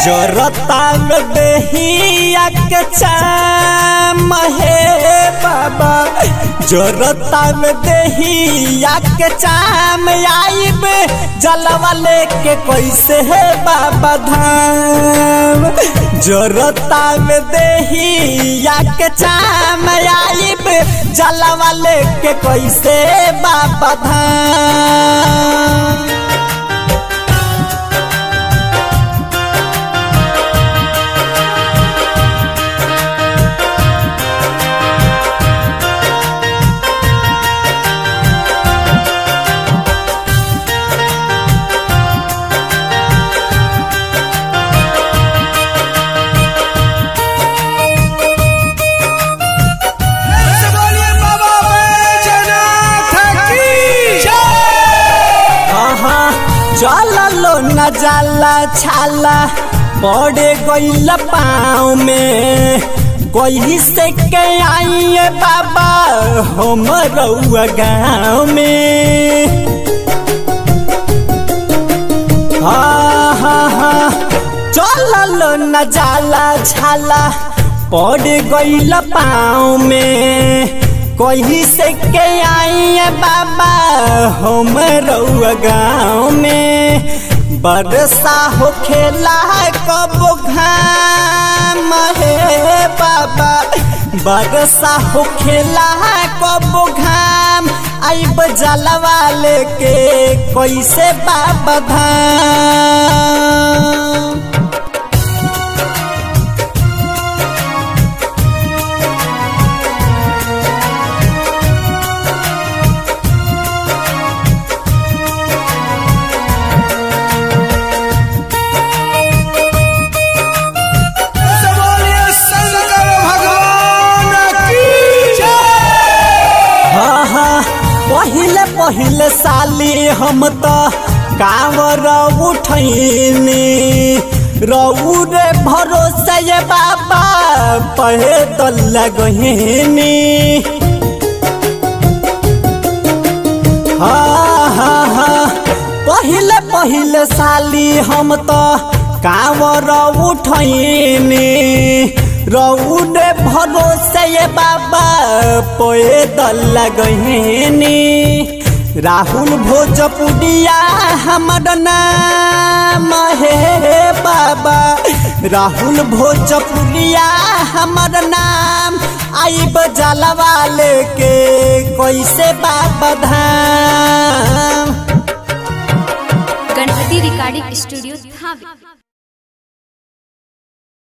जोरता में देहिया के चाम हे बाबा, जोरता में देहिया के चाम आइब जलवा लेके कैसे है बाबा धाम। जोरता में देहिया के चाम आइब जलवा लेके कैसे बाबा धाम। चलो न जाला छाला पड़े गईल पाँव में, कोई से के आइए बाबा हम रउआ गाँव में। हाँ चलो न जाला छाला पड़े गईल पाँव में, कोई से के आइए बाबा हम रउआ गाँव में। बरसा हो खेला कब घाम हे बाबा, बरसा हो खेला कब घाम आइब जलवा लेके कैसे बाबा धाम। पहिले साली हम तो कांवर उठैनी, रउरे भरोसा ये बाबा पैदल लगहिनी। हाँ पहिले साली हम तो कांवर उठैनी, रउरे भरोसा ये बाबा पैदल लगहिनी। राहुल भोजपुरिया हमर नाम हे बाबा, राहुल भोजपुरिया हमर नाम आइब जलवा लेके कैसे बाबा धाम। गणपति रिकॉर्डिंग स्टूडियो था।